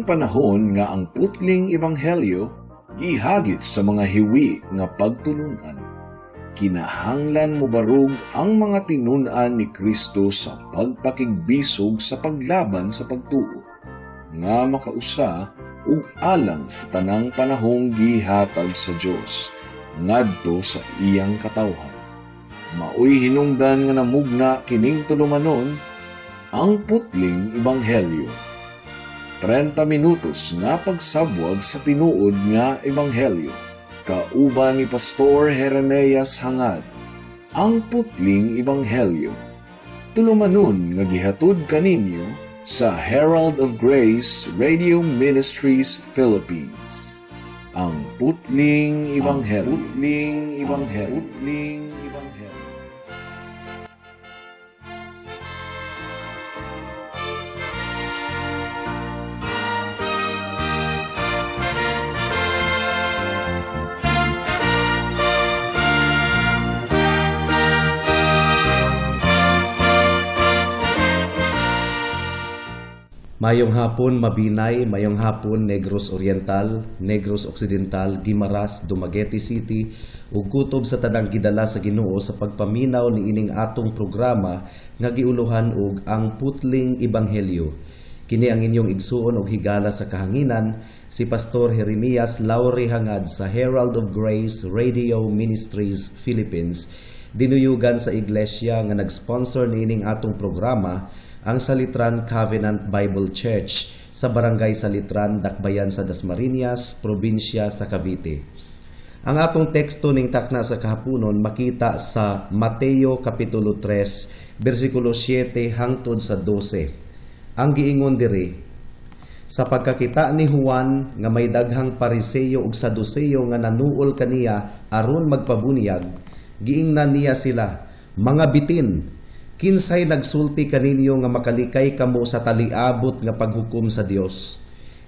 panahon nga ang putling ebanghelyo gihagit sa mga hiwi nga pagtulunan. Kinahanglan mo barug ang mga tinunan ni Kristo sa pagpakigbisog sa paglaban sa pagtuo, nga makausa ug alang sa tanang panahong gihatag sa Dios ngadto sa iyang katawhan. Maoy hinungdan nga namugna kining tulumanon ang putling ebanghelyo. 30 minutos nga pagsabwag sa tinuod nga ebanghelyo. Kauban ni Pastor Jeremias Hangad, ang putling ebanghelyo. Tulumanon nga gihatod kaninyo sa Herald of Grace Radio Ministries Philippines. Ang putling ebanghelyo. Putling ebanghelyo. Putling ebanghelyo. Mayong hapon Mabinay, mayong hapon Negros Oriental, Negros Occidental, Guimaras, Dumaguete City, ug kutob sa tanang gidala sa Ginoo sa pagpaminaw ni ining atong programa nga giuluhan og ang putling ebanghelyo. Kini ang inyong igsuon og higala sa kahanginan, si Pastor Jeremias Lauri Hangad sa Herald of Grace Radio Ministries Philippines. Dinuyugan sa iglesia nga nag-sponsor ni ining atong programa, ang Salitran Covenant Bible Church sa Barangay Salitran, Dakbayan sa Dasmariñas, Probinsya sa Cavite. Ang atong teksto ning takna sa kahaponon makita sa Mateo Kapitulo 3, versikulo 7 hangtod sa 12. Ang giingon diri, sa pagkakita ni Juan nga may daghang Pariseyo ug Saduseyo nga nanuol kaniya aron magpabunyag, giingnan niya sila, mga bitin, kinsay nagsulti kaninyo nga makalikay kamo sa taliabot nga paghukom sa Dios?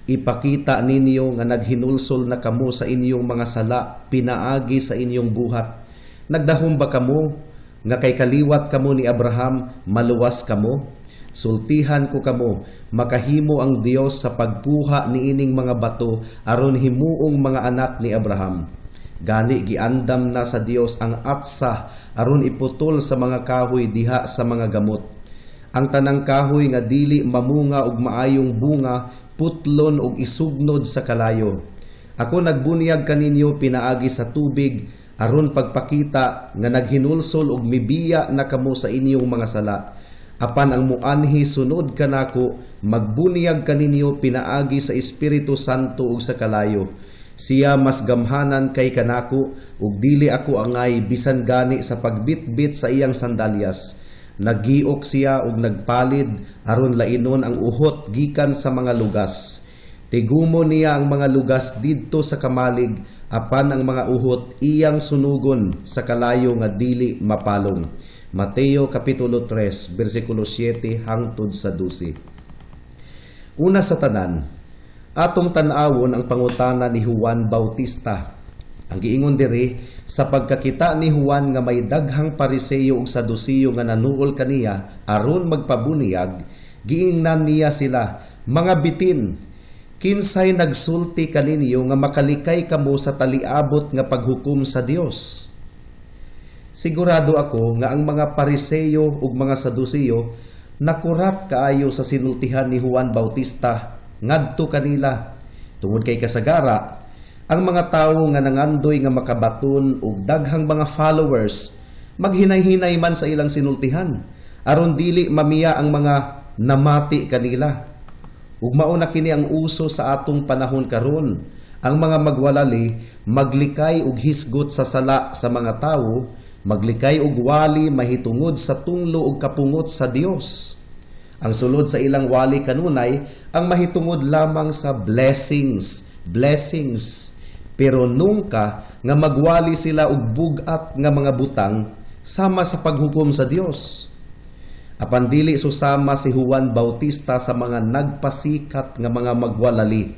Ipakita ninyo nga naghinulsol na kamo sa inyong mga sala, pinaagi sa inyong buhat. Nagdahom ba kamo nga kay kaliwat kamo ni Abraham, maluwas kamo? Sultihan ko kamo, makahimo ang Dios sa pagkuha ni ining mga bato aron himuong mga anak ni Abraham. Gani giandam na sa Dios ang atsa aron iputol sa mga kahoy diha sa mga gamot. Ang tanang kahoy nga dili mamunga og maayong bunga, putlon og isugnod sa kalayo. Ako nagbunyag kaninyo pinaagi sa tubig aron pagpakita nga naghinulsol og mibiya na kamo sa inyong mga sala. Apan ang muanhi sunod kanako, magbunyag kaninyo pinaagi sa Espiritu Santo ug sa kalayo. Siya mas gamhanan kay kanako ug dili ako angay bisan gani sa pagbitbit sa iyang sandalyas. Naggiok siya ug nagpalid aron lainon ang uhot gikan sa mga lugas. Tigumo niya ang mga lugas didto sa kamalig, apan ang mga uhot iyang sunugon sa kalayo nga dili mapalong. Mateo Kapitulo 3, versikulo 7 hangtod sa 12. Una sa tanan, atong tan-awon ang pangutana ni Juan Bautista. Ang giingon diri, sa pagkakita ni Juan nga may daghang Pariseyo ug Saduseyo nga nanuol kaniya aron magpabunyag, giingnan niya sila, mga bitin, kinsay nagsulti kaninyo nga makalikay kamo sa taliabot nga paghukom sa Dios? Sigurado ako nga ang mga Pariseyo ug mga Saduseyo nakurat kaayo sa sinultihan ni Juan Bautista ngadto kanila. Tungod kay kasagara, ang mga tawo nga nangandoy nga makabaton og daghang mga followers maghinay-hinay man sa ilang sinultihan aron dili mamiya ang mga namati kanila. Ug mao na kini ang uso sa atong panahon karon. Ang mga magwalali maglikay og hisgot sa sala sa mga tawo, maglikay og wali mahitungod sa tunglo ug kapungot sa Dios. Ang sulod sa ilang wali kanunay ang mahitungod lamang sa blessings. Pero nungka nga magwali sila og bugat nga mga butang sama sa paghukom sa Dios. Apan dili susama si Juan Bautista sa mga nagpasikat nga mga magwalali.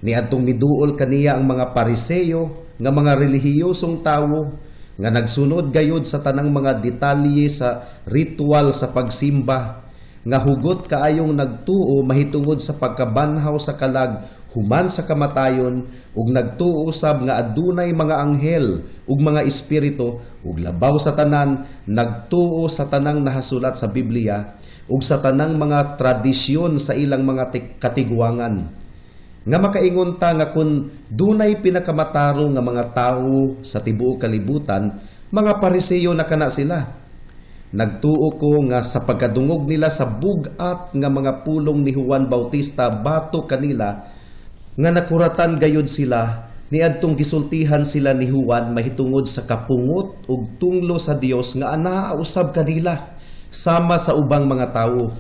Niadtong miduol kaniya ang mga Pariseyo nga mga relihiyosong tawo nga nagsunod gayud sa tanang mga detalye sa ritual sa pagsimba. nga hugot kaayong nagtuo mahitungod sa pagkabanhaw sa kalag human sa kamatayon ug nagtuo sab nga adunay mga anghel ug mga espiritu ug labaw sa tanan nagtuo sa tanang nahasulat sa Biblia ug sa tanang mga tradisyon sa ilang mga katigwangan nga makaingon ta nga kun dunay pinakamataro nga mga tawo sa tibuok kalibutan mga Pariseyo na kana sila. Nagtuo ko nga sa pagkadungog nila sa bugat nga mga pulong ni Juan Bautista bato kanila nga nakuratan gayud sila niadtong gisultihan sila ni Juan mahitungod sa kapungot ug tunglo sa Dios nga anaa usab kanila sama sa ubang mga tawo.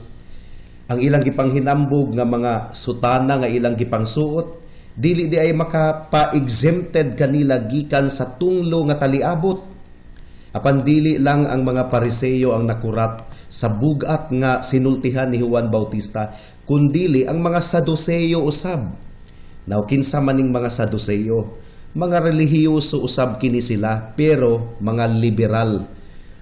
Ang ilang gipanghinambog nga mga sutana nga ilang gipangsuot dili di ay makapa-exempted kanila gikan sa tunglo nga taliabot. Apan dili lang ang mga Pariseyo ang nakurat sa bugat nga sinultihan ni Juan Bautista, kundili ang mga Saduseyo usab. Now kinsa maning mga Saduseyo? Mga relihiyoso usab kini sila, pero mga liberal.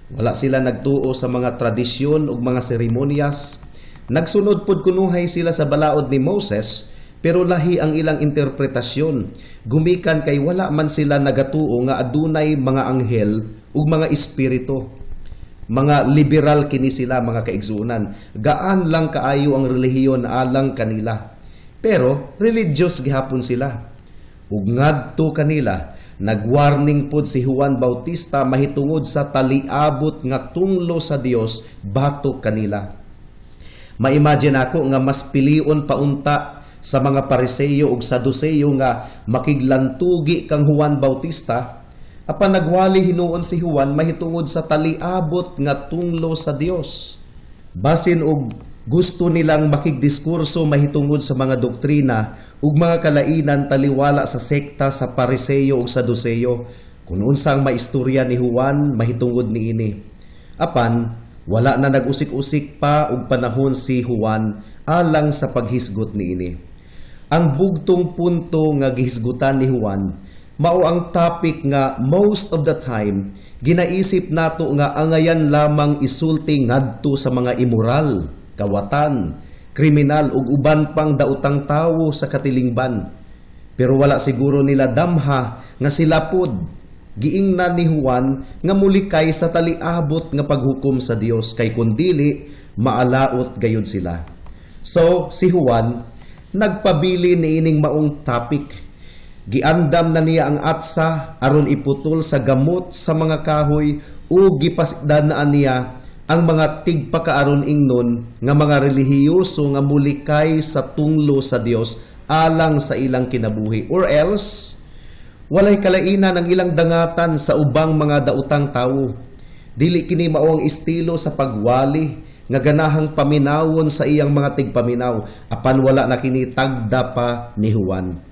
Wala sila nagtuo sa mga tradisyon ug mga seremonyas. Nagsunod pod kunuhay sila sa balaod ni Moses, pero lahi ang ilang interpretasyon. Gumikan kay wala man sila nagatuo nga adunay mga anghel ug mga espiritu. Mga liberal kini sila, mga kaigsunan. Gaan lang kaayo ang relihiyon alang kanila. Pero religious gihapon sila. Ug ngadto kanila nagwarning pod si Juan Bautista mahitungod sa taliabot nga tunglo sa Dios batok kanila. Ma-imagine ako nga mas pilion paunta sa mga Pariseyo ug Saduseyo nga makiglantugi kang Juan Bautista apan nagwali hinuon si Juan mahitungod sa taliabot nga tunglo sa Dios. Basin og gusto nilang makigdiskurso mahitungod sa mga doktrina ug mga kalainan taliwala sa sekta sa Pariseyo ug Saduseyo kung unsang maistorya ni Juan mahitungod niini. Apan wala na nag-usik-usik pa og panahon si Juan alang sa paghisgot niini. Ang bugtong punto nga gihisgutan ni Juan mao ang topic nga most of the time ginaisip nato nga angayan lamang isulti ngadto sa mga immoral, kawatan, kriminal ug uban pang daotang tawo sa katilingban. Pero wala siguro nila damha nga sila pod giingnan ni Juan nga mulikay sa taliabot nga paghukom sa Dios kay kundili maalaot gayud sila. So si Juan nagpabili niining maong topic. Giandam na niya ang atsa aron iputol sa gamot sa mga kahoy o gipasidaan niya ang mga tigpakaaron ingnon nga mga relihiyoso nga mulikay sa tunglo sa Dios alang sa ilang kinabuhi. Or else, walay kalainan ang ilang dangatan sa ubang mga daotang tawo. Dili kini mao ang estilo sa pagwali nga ganahang paminawon sa iyang mga tigpaminaw apan wala na kini tagda pa ni Juan.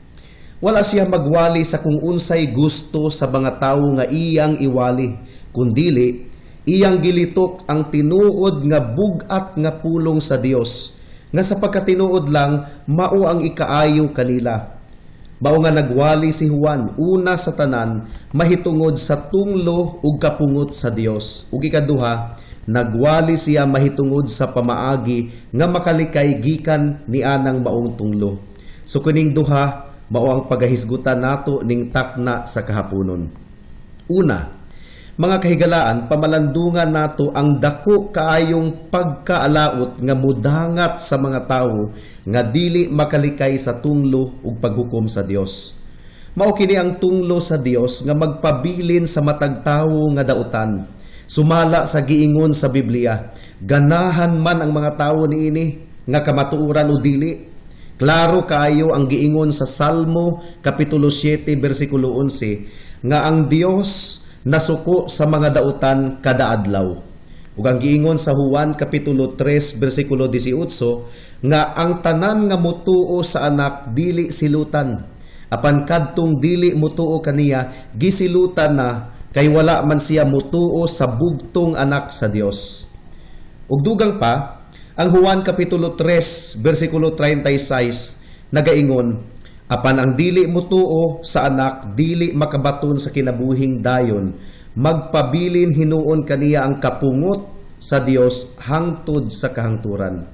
Wala siya magwali sa kung unsay gusto sa mga tawo nga iyang iwali, kundili iyang gilitok ang tinuod nga bugat nga pulong sa Dios nga sa pagkatinuod lang mao ang ikaayo kanila. Mao nga nagwali si Juan una sa tanan mahitungod sa tunglo ug kapungot sa Dios. Ug ikaduha, nagwali siya mahitungod sa pamaagi nga makalikay gikan ni anang maong tunglo. So kuning duha mao ang pagahisgutan nato ning takna sa kahaponon. Una, mga kahigalaan, pamalandungan nato ang dako kaayong pagkaalaot nga mudangat sa mga tawo nga dili makalikay sa tunglo ug paghukom sa Dios. Mao kini ang tunglo sa Dios nga magpabilin sa matag tawo nga daotan. Sumala sa giingon sa Biblia, ganahan man ang mga tawo niini nga kamatuoran o dili. Klaro kaayo ang giingon sa Salmo kapitulo 7 bersikulo 11 nga ang Dios nasuko sa mga daotan kada adlaw. Ug ang giingon sa Juan kapitulo 3 bersikulo 18 nga ang tanan nga mutuo sa anak dili silutan. Apan kadtong dili mutuo kaniya gisilutan na kay wala man siya mutuo sa bugtong anak sa Dios. Ug dugang pa ang Juan kapitulo 3 bersikulo 36 nagaingon, apan ang dili mutuo sa anak dili makabaton sa kinabuhing dayon, magpabilin hinuon kaniya ang kapungot sa Dios hangtod sa kahangturan.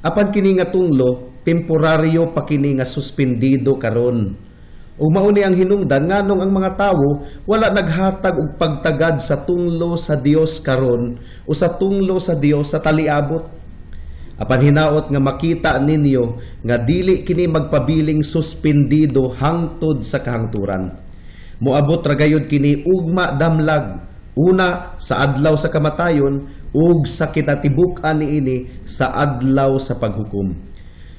Apan kini nga tunglo, temporaryo pa kini nga suspendido karon. Ug mao ni ang hinungdan nganong ang mga tawo wala naghatag og pagtagad sa tunglo sa Dios karon o sa tunglo sa Dios sa taliabot. Apan hinaot nga makita ninyo nga dili kini magpabiling suspendido hangtod sa kahangturan. Moabot ra gayud kini ugma damlag, una sa adlaw sa kamatayon ug sa kinatibuk-an niini sa adlaw sa paghukom.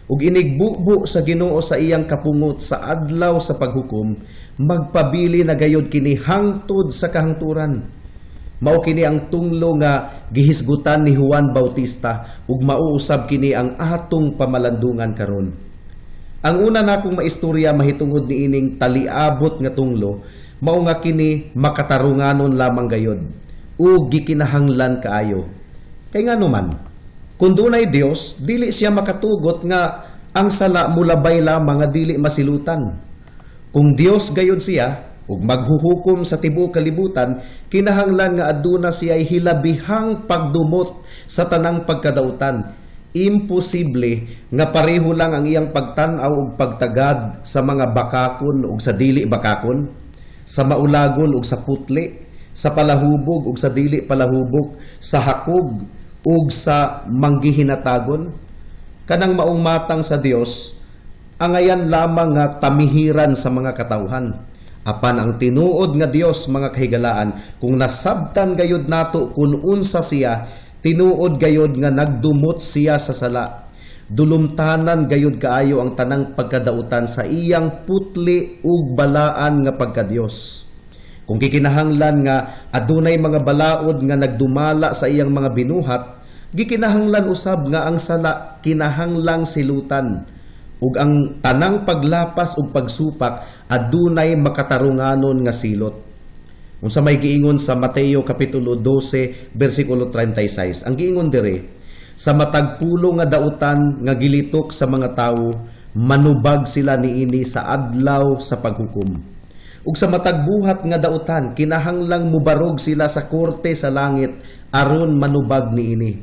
Ug inigbubo sa Ginoo sa iyang kapungot sa adlaw sa paghukom, magpabili na gayud kini hangtod sa kahangturan. Mao kini ang tunglo nga gihisgutan ni Juan Bautista ug mauusab kini ang atong pamalandungan karon. Ang una nakong maistorya mahitungod ni ining taliabot nga tunglo, mao nga kini makatarunganon lamang gayod ug gikinahanglan kaayo. Kay ngano man, kung dunay Dios, dili siya makatugot nga ang sala mulabay lamang nga dili masilutan. Kung Dios gayud siya ug maghuhukom sa tibuok kalibutan, kinahanglan nga aduna siya hilabihang pagdumot sa tanang pagkadautan. Imposible nga pareho lang ang iyang pagtan-aw ug pagtagad sa mga bakakon ug sa dili bakakon, sa maulagon ug sa putli, sa palahubog ug sa dili palahubog, sa hakog ug sa manggihinatagon. Kanang maong matang sa Dios, angayan lamang nga tamihiran sa mga katawhan. Apan ang tinuod nga Dios, mga kahigalaan, kung nasabtan gayud nato kung unsa siya, tinuod gayud nga nagdumot siya sa sala. Dulumtanan gayud kaayo ang tanang pagkadautan sa iyang putli ug balaan nga pagka-Dios. Kung kikinahanglan nga adunay mga balaod nga nagdumala sa iyang mga binuhat, gikinahanglan usab nga ang sala kinahanglang silutan, ug ang tanang paglapas ug pagsupak adunay makatarunganon nga silot. Unsa may giingon sa Mateo kapitulo 12 bersikulo 36, ang giingon dire, sa matag pulo nga dautan nga gilitok sa mga tawo, manubag sila niini sa adlaw sa paghukom. Ug sa matag buhat nga dautan, kinahanglang mubarog sila sa korte sa langit aron manubag niini.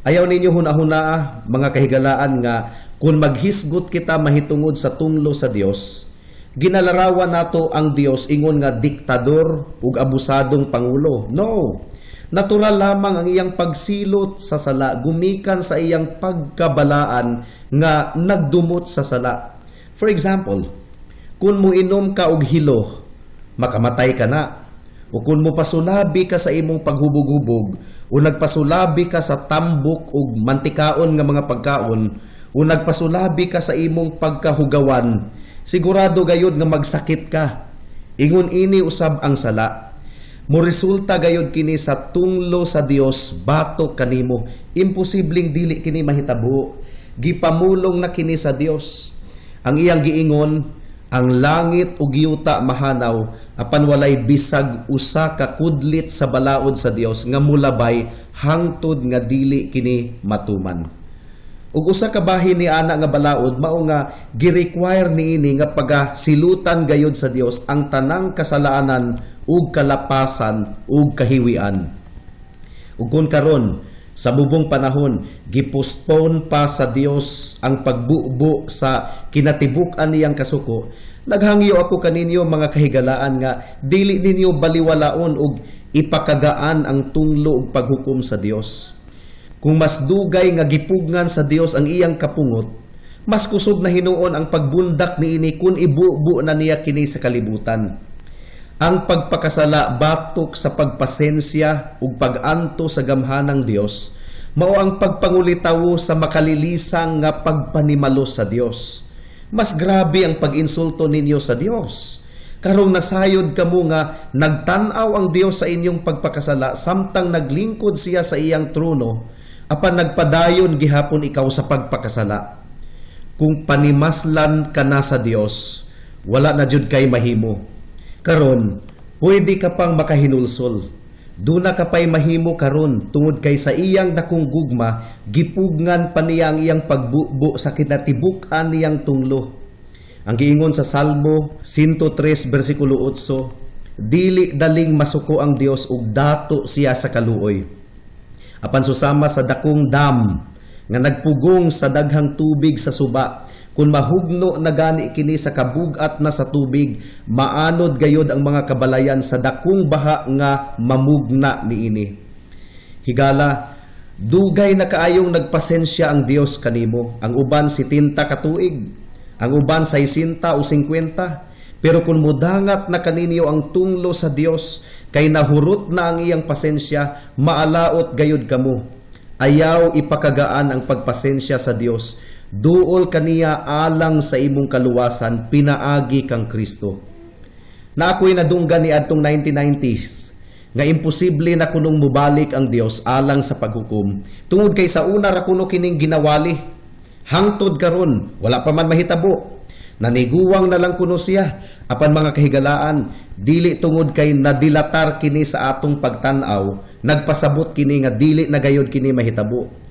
Ayaw ninyo hunahuna, mga kahigalaan, nga kung maghisgot kita mahitungod sa tunglo sa Dios, ginalarawan nato ang Dios ingon nga diktador ug abusadong pangulo. No. Natural lamang ang iyang pagsilot sa sala gumikan sa iyang pagkabalaan nga nagdumot sa sala. For example, kung mo inom ka og hilo, makamatay ka na. O kung mo pasulabi ka sa imong paghubog-hubog, o nagpasulabi ka sa tambok ug mantikaon nga mga pagkaon, o nagpasulabi ka sa imong pagkahugawan, sigurado gayud nga magsakit ka. Ingon ini usab ang sala. Mo resulta gayud kini sa tunglo sa Dios batok kanimo. Imposibleng dili kini mahitabo. Gipamulong na kini sa Dios. Ang iyang giingon, ang langit ug yuta mahanaw, apan walay bisag usa ka kudlit sa balaod sa Dios nga mulabay hangtod nga dili kini matuman. Ug usa ka bahin ni ana nga balaod mao nga gi-require niini nga pagasilutan gayud sa Dios ang tanang kasalaanan ug kalapasan ug kahiwian. Ug kun karon sa bubong panahon gipostpone pa sa Dios ang pagbubo sa kinatibuk-an niyang kasuko, naghangyo ako kaninyo, mga kahigalaan, nga dili ninyo baliwalaon ug ipakagaan ang tunglo ug paghukom sa Dios. Kung mas dugay nga gipugnan sa Dios ang iyang kapungot, mas kusog na hinuon ang pagbundak niini kung ibubo na niya kini sa kalibutan. Ang pagpakasala batok sa pagpasensya ug pag-anto sa gamhanang Dios, mao ang pagpangulitawo sa makalilisang nga pagpanimalo sa Dios. Mas grabe ang pag-insulto ninyo sa Dios. Karong nasayod kamo nga nagtan-aw ang Dios sa inyong pagpakasala samtang naglingkod siya sa iyang trono, apan nagpadayon gihapon ikaw sa pagpakasala. Kung panimaslan ka na sa Dios, wala na jud kay mahimo. Karon, pwede ka pang makahinulsol. Duna ka pa'y mahimo karon tungod kay sa iyang dakong gugma, gipugngan pa niya ang iyang pagbubo sa kinatibuk-an niyang tunglo. Ang giingon sa Salmo 103 bersikulo 8, dili daling masuko ang Dios ug dato siya sa kaluoy. apan susama sa dakong dam nga nagpugong sa daghang tubig sa suba. Kung mahugno na gani kini sa kabugat na sa tubig, maanod gayod ang mga kabalayan sa dakong baha nga mamugna niini. Higala, dugay na kaayong nagpasensya ang Dios kanimo. Ang uban 70 ka tuig, ang uban 60 o 50. Pero kung mudangat na kaninyo ang tunglo sa Dios, kay nahurot na ang iyang pasensya, maalaot gayod kamo. Ayaw ipakagaan ang pagpasensya sa Dios. Duol kaniya alang sa imong kaluwasan, pinaagi kang Kristo. Na ako'y nadunggan ni adtong 1990s, nga imposible na kunong mubalik ang Dios alang sa paghukom. Tungod kay sa una ra kuno kining ginawali. Hangtod karon, wala pa man mahitabo. Naniguwang na lang kuno siya, apan mga kahigalaan, dili tungod kay nadilatar kini sa atong pagtan-aw, nagpasabot kini nga dili na gayod kini mahitabo.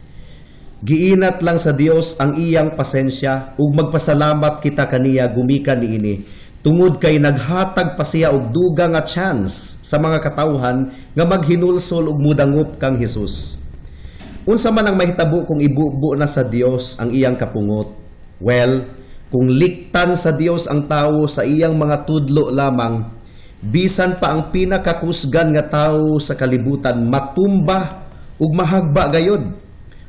Giinat lang sa Dios ang iyang pasensya ug magpasalamat kita kaniya gumikan niini. Tungod kay naghatag pa siya og duga nga chance sa mga katawhan nga maghinulsol ug mudangop kang Hesus. Unsa man ang mahitabo kung ibubo na sa Dios ang iyang kapungot? Well, kung liktan sa Dios ang tawo sa iyang mga tudlo lamang, bisan pa ang pinakakusgan nga tawo sa kalibutan matumba ug mahagba gayod.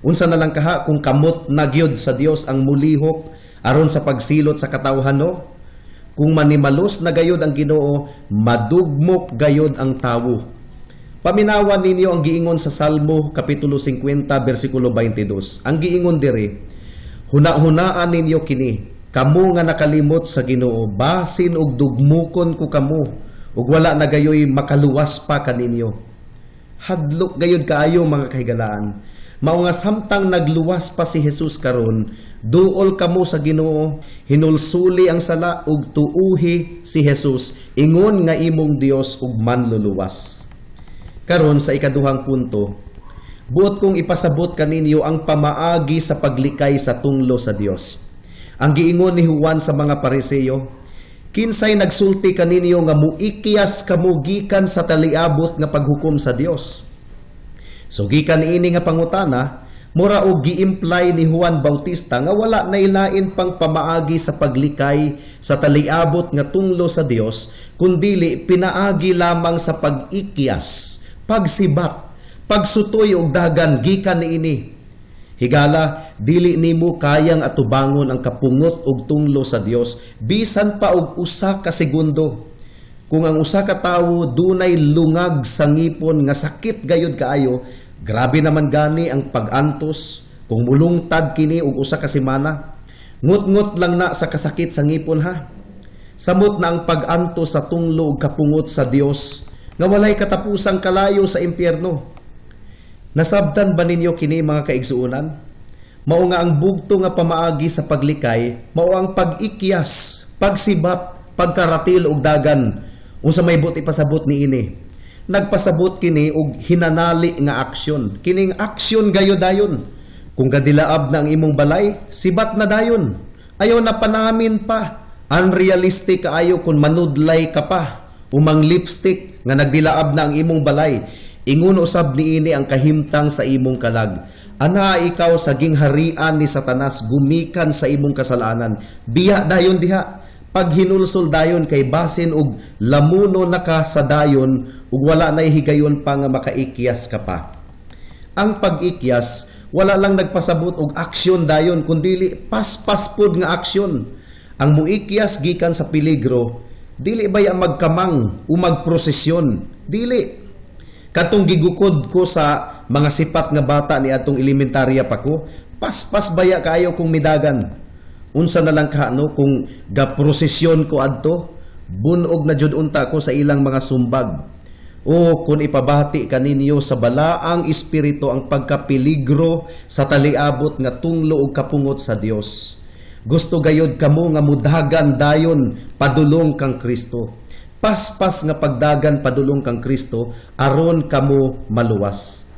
Unsa na lang kaha kung kamot na gyud sa Dios ang mulihok aron sa pagsilot sa katawhan no? Kung manimalos na gayod ang Ginoo, madugmok gayod ang tawo. Paminawan ninyo ang giingon sa Salmo kapitulo 50 bersikulo 22. Ang giingon diri, huna-hunaan ninyo kini, kamo nga nakalimot sa Ginoo, basin og dugmukon ko kamo, ug wala na gayoy makaluwas pa kaninyo. Hadlok gayod kaayo mga kahigalaan. Mao nga samtang nagluwas pa si Hesus karon, duol kamo sa Ginoo, hinulsuli ang sala ug tuuhi si Hesus, ingon nga imong Dios ug manluluwas. Karon sa ikaduhang punto, buot kong ipasabot kaninyo ang pamaagi sa paglikay sa tunglo sa Dios. Ang giingon ni Juan sa mga Pariseo, kinsay nagsulti kaninyo nga muikyas kamo gikan sa taliabot nga paghukom sa Dios. So gikan niini nga pangutana, mura og gi-imply ni Juan Bautista nga wala na ilain pang pamaagi sa paglikay sa taliabot nga tunglo sa Dios, kundili pinaagi lamang sa pag-ikyas, pagsibat, pagsutoy og dagan gikan niini. Higala, dili nimo kayang atubangon ang kapungot og tunglo sa Dios bisan pa og usa ka segundo. Kung ang usa ka tawo dunay lungag sa ngipon nga sakit gayud kaayo, grabe naman gani ang pag-antos kung mulungtad kini og usa ka semana. Ngut-ngut lang na sa kasakit sa ngipon ha. Samot na ang pag-antos sa tunglo ug kapungot sa Dios nga walay katapusang kalayo sa impyerno. Nasabtan ba ninyo kini mga kaigsuonan? Mao nga ang bugto nga pamaagi sa paglikay, mao ang pag-ikyas, pagsibat, pagkaratil og dagan. Unsa may buti pasabot niini? Nagpasabot kini og hinanali nga aksyon. Kining aksyon gayo dayon. Kung gadilaab na ang imong balay, sibat na dayon. Ayaw na panamin pa. Unrealistic kaayo kung manudlay ka pa. Umang lipstick nga nagdilaab na ang imong balay. Ingon usab niini ang kahimtang sa imong kalag. Ana ikaw sa gingharian ni Satanas, gumikan sa imong kasalanan. Biya dayon diha. Pag hinulsol dayon kay basin og lamuno na ka sa dayon ug wala na higayon pa nga makaikyas ka pa. Ang pag-ikyas wala lang nagpasabot og aksyon dayon kundili pas-pas pud nga aksyon. Ang muikyas gikan sa peligro dili baya magkamang o magprosesyon, dili. Katong gigukod ko sa mga sipat nga bata ni atong elementarya pa ko, pas-pas baya kaayo kung midagan. Unsa na lang kaano kung gaprosesyon ko adto, bunog na jud unta ko sa ilang mga sumbag. O kung ipabati kaninyo sa balaang espiritu ang pagkapeligro sa taliabot nga tunglo ug kapungot sa Dios. Gusto gayod kamo nga mudhagan dayon padulong kang Kristo. Paspas nga pagdagan padulong kang Kristo aron kamo maluwas.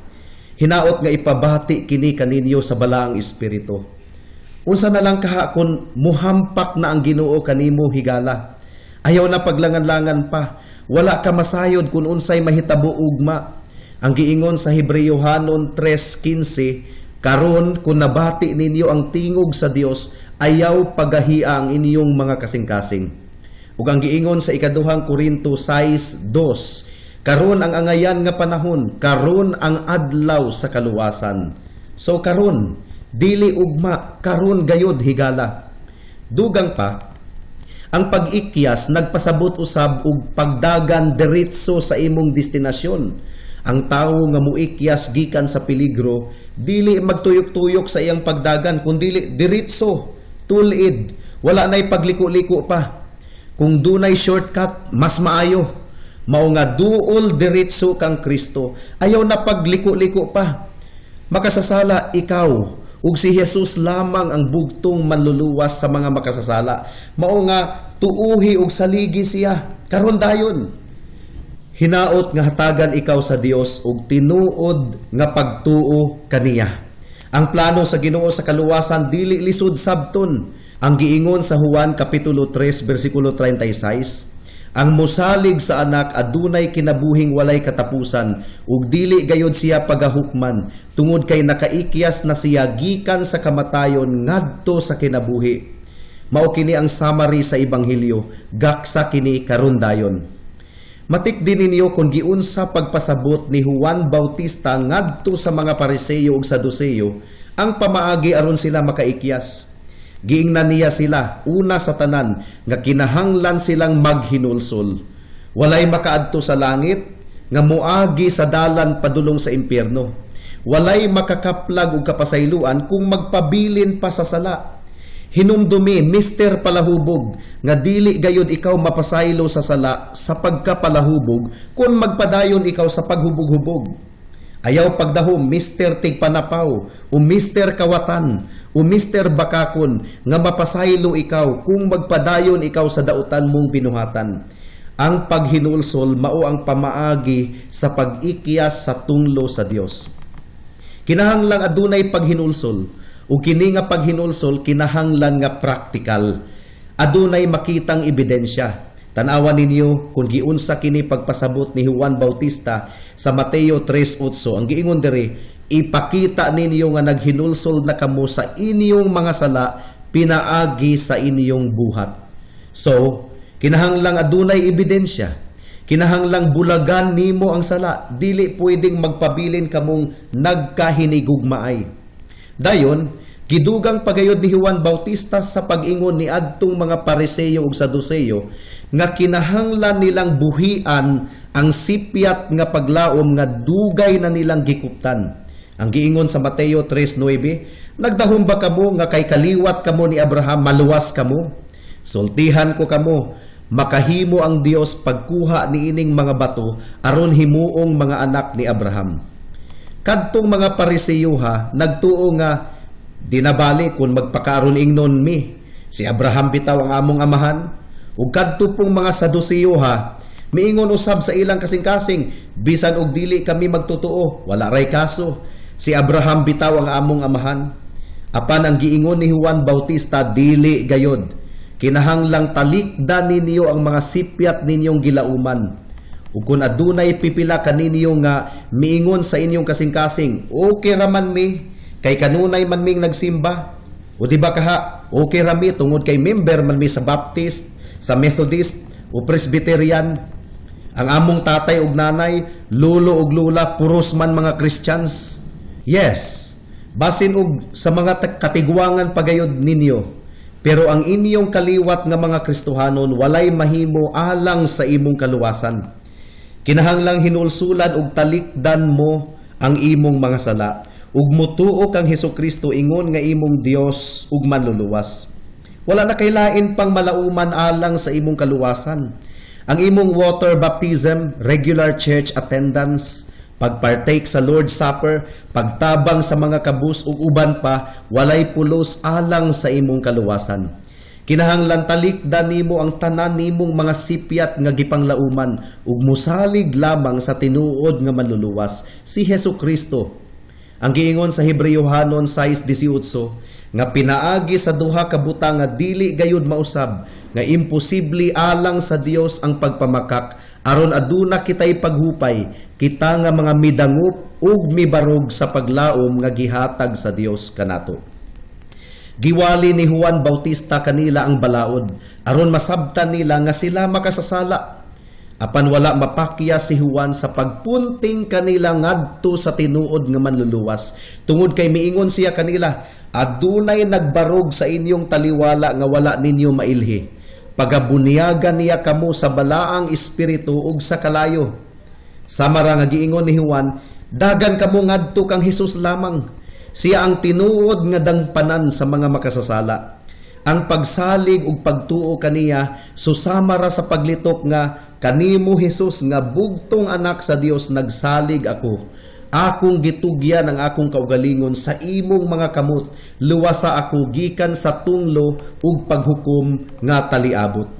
Hinaot nga ipabati kini kaninyo sa balaang espiritu. Unsa na lang kaha kung muhampak na ang Ginoo kanimo higala. Ayaw na paglangan-langan pa. Wala ka masayod kung unsay mahitabo ugma. Ang giingon sa Hebreyohanon 3:15, karon kung nabati ninyo ang tingog sa Dios, ayaw pagahia ang inyong mga kasing-kasing. Ug ang giingon sa ikaduhang Korinto 6:2, karon ang angayan nga panahon, karon ang adlaw sa kaluwasan. So karon, dili ugma, karon gayod higala. Dugang pa, ang pag-ikyas nagpasabot usab og pagdagan diretso sa imong destinasyon. Ang tawo nga muikyas gikan sa peligro, dili magtuyok-tuyok sa iyang pagdagan, kundi diretso, tulid, wala na'y pagliko-liko pa. Kung dunay shortcut, mas maayo. Mao nga duol diretso kang Kristo, ayaw na pagliko-liko pa. Makasasala ikaw, ug si Jesus lamang ang bugtong manluluwas sa mga makasasala. Mao nga tuuhi ug saligi siya, karon dayon. Hinaot nga hatagan ikaw sa Dios ug tinuod nga pagtuo kaniya. Ang plano sa Ginoo sa kaluwasan dili lisod sabton. Ang giingon sa Juan kapitulo 3 bersikulo 36, ang mosalig sa anak adunay kinabuhing walay katapusan ug dili gayod siya pagahukman tungod kay nakaikyas na siya gikan sa kamatayon ngadto sa kinabuhi. Mao kini ang summary sa ebanghelyo, gaksa kini karon dayon. Matik din ninyo kung giunsa pagpasabot ni Juan Bautista ngadto sa mga Pariseo ug Saduceo ang pamaagi aron sila makaikyas. Giingnan niya sila una sa tanan nga kinahanglan silang maghinulsol. Walay makaadto sa langit nga moagi sa dalan padulong sa impyerno. Walay makakaplag og kapasayloan kung magpabilin pa sa sala. Hinumdumi, Mr. Palahubog, nga dili gayud ikaw mapasaylo sa sala sa pagkapalahubog kung magpadayon ikaw sa paghubog-hubog. Ayaw pagdahom, Mr. Tigpanapaw, o Mr. Kawatan, o Mr. Bakakon, nga mapasaylo ikaw kung magpadayon ikaw sa dautan mong binuhatan. Ang paghinulsol mao ang pamaagi sa pag-ikyas sa tunglo sa Dios. Kinahanglang adunay paghinulsol, ug kini nga paghinulsol kinahanglan nga praktikal. Adunay makitang ebidensya. Tan-awan ninyo kung giunsa kini pagpasabot ni Juan Bautista sa Mateo 3:8. Ang giingon diri, ipakita ninyo nga naghinulsol na kamo sa inyong mga sala pinaagi sa inyong buhat. So, kinahanglang adunay ebidensya. Kinahanglang bulagan nimo ang sala. Dili pwedeng magpabilin kamong nagkahinigugmaay. Dayon, gidugang pagayod ni Juan Bautista sa pag-ingon ni adtong mga Pariseo ug Saduceo nga kinahanglan nilang buhian ang sipyat nga paglaom nga dugay na nilang gikuptan. Ang giingon sa Mateo 3:9, nagdahom ba kamo nga kay kaliwat kamo ni Abraham maluwas kamo? Sultihan ko kamo, makahimo ang Dios pagkuha ni ining mga bato aron himuong mga anak ni Abraham. Kadtong mga Pariseo nagtuo nga dinabali kung magpakaron ingnon mi. Si Abraham bitaw ang among amahan. Ug kadto pong mga Saduceo miingon usab sa ilang kasing-kasing, bisan og dili kami magtotoo, wala ray kaso. Si Abraham bitaw ang among amahan. Apan ang giingon ni Juan Bautista dili gayod. Kinahanglang talikdan ninyo ang mga sipyat ninyong gilauman. Ug kung adunay pipila kaninyo nga miingon sa inyong kasing-kasing, okay raman mi, kay kanunay man ming nagsimba. O di ba kaha, okay rami tungod kay member man mi sa Baptist, sa Methodist, o Presbyterian. Ang among tatay ug nanay, lolo ug lula, puros man mga Christians. Yes, basin og sa mga katigwangan pagayod ninyo. Pero ang inyong kaliwat nga mga Kristohanon, walay mahimo alang sa imong kaluwasan. Kinahanglang hinulsulan ug talikdan mo ang imong mga sala ug mutuo kang Hesukristo ingon nga imong Dios ug manluluwas. Wala na kay lain pang malauman alang sa imong kaluwasan. Ang imong water baptism, regular church attendance, pagpartake sa Lord's Supper, pagtabang sa mga kabus ug uban pa, walay pulos alang sa imong kaluwasan. Kinahanglan talikdan nimo ang tanan nimong mga sipyat nga gipanglauman ug musalig lamang sa tinuod nga manluluwas, si Hesukristo. Ang giingon sa Hebreyohanon 6:18 nga pinaagi sa duha ka butang nga dili gayud mausab nga imposible alang sa Dios ang pagpamakak aron aduna kitay paghupay, kita nga mga midangup ug mibarog sa paglaom nga gihatag sa Dios kanato. Giwali ni Juan Bautista kanila ang balaod, aron masabtan nila nga sila makasasala. Apan wala mapakya si Juan sa pagpunting kanila ngadto sa tinuod nga manluluwas. Tungod kay miingon siya kanila, adunay nagbarog sa inyong taliwala nga wala ninyo mailhi. Pagabunyagan niya kamo sa balaang espiritu ug sa kalayo. Samara nga giingon ni Juan, dagan kamo ngadto kang Hesus lamang. Siya ang tinuod nga dangpanan sa mga makasasala. Ang pagsalig ug pagtuo kaniya susama ra sa paglitok nga kanimo Hesus nga bugtong anak sa Dios nagsalig ako. Akong gitugyan ang akong kaugalingon sa imong mga kamot, luwasa ako gikan sa tunglo ug paghukom nga taliabot.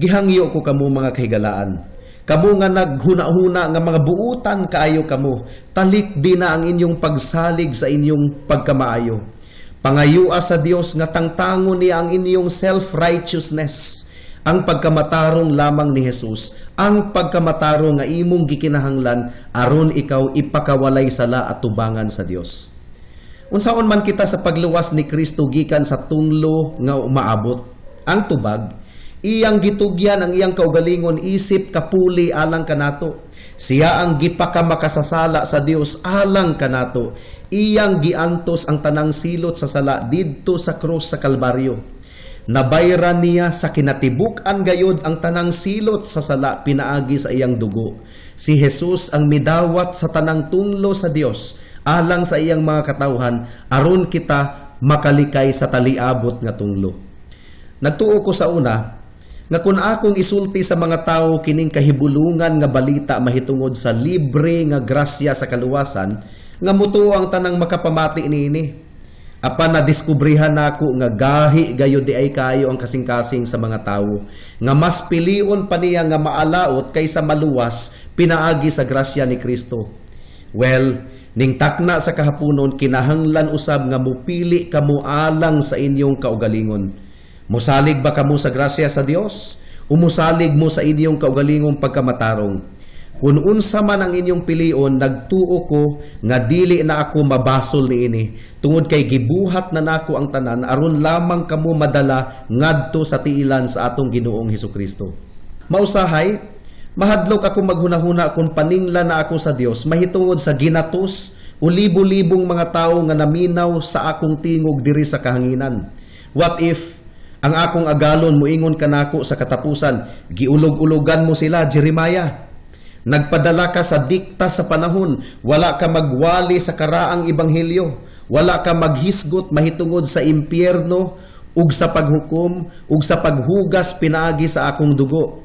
Gihangyo ko kamo mga kahigalaan. Kamo nga naghuna-huna nga mga buutan kaayo kamo, talik di na ang inyong pagsalig sa inyong pagkamaayo. Pangayua sa Dios nga tangtangon niya ang inyong self-righteousness, ang pagkamatarong lamang ni Jesus, ang pagkamatarong nga imong gikinahanglan aron ikaw ipakawalay sala at tubangan sa Dios. Unsaon man kita sa pagluwas ni Kristo gikan sa tunglo nga umaabot, ang tubag iyang gitugyan ang iyang kaugalingon isip kapuli alang kanato. Siya ang gipakamakasasala sa Dios alang kanato. Iyang giantos ang tanang silot sa sala didto sa krus sa Kalbaryo. Nabayran niya sa kinatibuk-an gayod ang tanang silot sa sala pinaagi sa iyang dugo. Si Jesus ang midawat sa tanang tunglo sa Dios alang sa iyang mga katawhan aron kita makalikay sa taliabot nga tunglo. Nagtuo ko sa una nga kung akong isulti sa mga tao kining kahibulungan nga balita mahitungod sa libre nga grasya sa kaluwasan, nga mutuo ang tanang makapamati niini. Apan nadiskubrihan nako nga gahi gayo di ay kayo ang kasing-kasing sa mga tao, nga mas pilion pa niya nga maalaot kaysa maluwas pinaagi sa grasya ni Kristo. Well, ning takna sa kahaponon kinahanglan usab nga mupili kamo alang sa inyong kaugalingon. Musalig ba kamo sa grasya sa Dios? O musalig mo sa inyong kaugalingong pagkamatarong? Kung unsa man ang inyong pilion, nagtuo ko nga dili na ako mabasol niini. Tungod kay gibuhat na nako ang tanan aron lamang kamo madala ngadto sa tiilan sa atong Ginoong Hesukristo. Mausahay, mahadlok ako maghunahuna kung paningla na ako sa Dios mahitungod sa ginatos o libo-libong mga tao nga naminaw sa akong tingog diri sa kahanginan. What if ang akong agalon moingon kanako sa katapusan, giulog-ulogan mo sila, Jeremiah. Nagpadala ka sa dikta sa panahon, wala ka magwali sa karaang ebanghelyo, wala ka maghisgot mahitungod sa impyerno, ug sa paghukom, ug sa paghugas pinaagi sa akong dugo.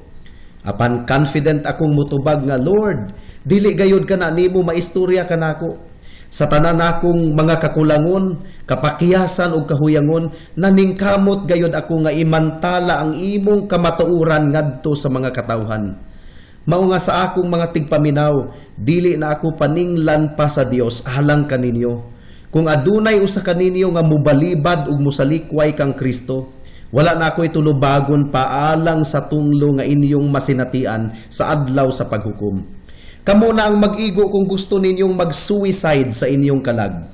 Apan confident akong mutubag nga, Lord, dili gayud ka na nimo maistorya kanako. Sa tanan akong mga kakulangon, kapakiyasan ug kahuyangon, naningkamot gayud ako nga imantala ang imong kamatuoran ngadto sa mga katawhan. Mao nga sa akong mga tigpaminaw, dili na ako paninglan pa sa Dios alang kaninyo. Kung adunay usa kaninyo nga mubalibad ug musalikway kang Kristo, wala na ako'y tulubagon pa alang sa tunglo nga inyong masinatian sa adlaw sa paghukom. Kamo na ang mag-igo kung gusto ninyong mag-suicide sa inyong kalag.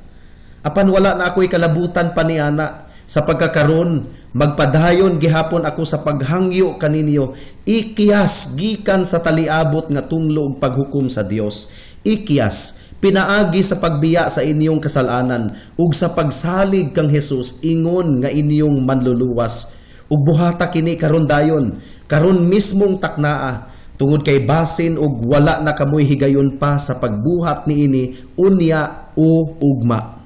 Apan wala na ako'y kalabutan pa niana. Sa pagkakaroon, magpadayon gihapon ako sa paghangyo kaninyo. Ikiyas gikan sa taliabot nga tunglo ug paghukom sa Dios. Ikiyas pinaagi sa pagbiya sa inyong kasalanan ug sa pagsalig kang Hesus ingon nga inyong manluluwas. Ug buhata kini karon dayon, karon mismong taknaa. Tungod kay basin ug wala na kamoy higayon pa sa pagbuhat niini unya o ugma.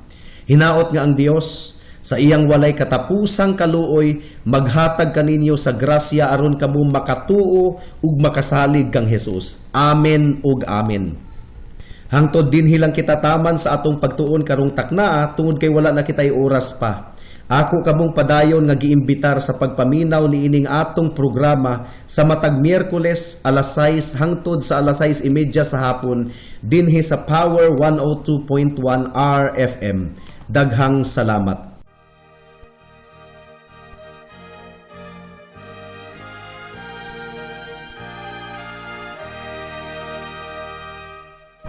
Hinaot nga ang Dios sa iyang walay katapusang kaluoy maghatag kaninyo sa grasya aron kamo makatuo ug makasalig kang Hesus. Amen ug amen. Hangtod dinhi lang kita taman sa atong pagtuon karong taknaa tungod kay wala na kitay oras pa. Ako kamong padayon nga giimbitar sa pagpaminaw niining atong programa sa matag Miyerkules alas 6 hangtod sa alas 6:30 sa hapon dinhi sa Power 102.1 RFM. Daghang salamat.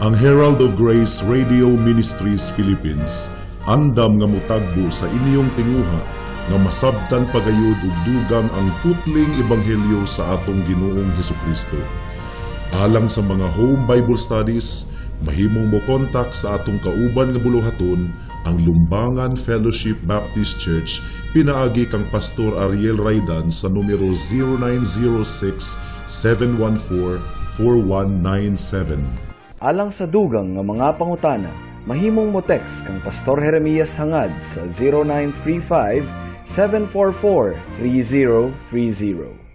Ang Herald of Grace Radio Ministries Philippines andam nga mutagbo sa inyong tinguha nga masabtan pagayod ug dugang ang putling ebanghelyo sa atong Ginoong Hesukristo. Alang sa mga home Bible studies, mahimong mo kontak sa atong kauban nga buluhaton, ang Lumbangan Fellowship Baptist Church, pinaagi kang Pastor Ariel Raidan sa numero 0906-714-4197. Alang sa dugang nga mga pangutana, mahimong mo text kang Pastor Jeremias hangad sa 0935-744-3030.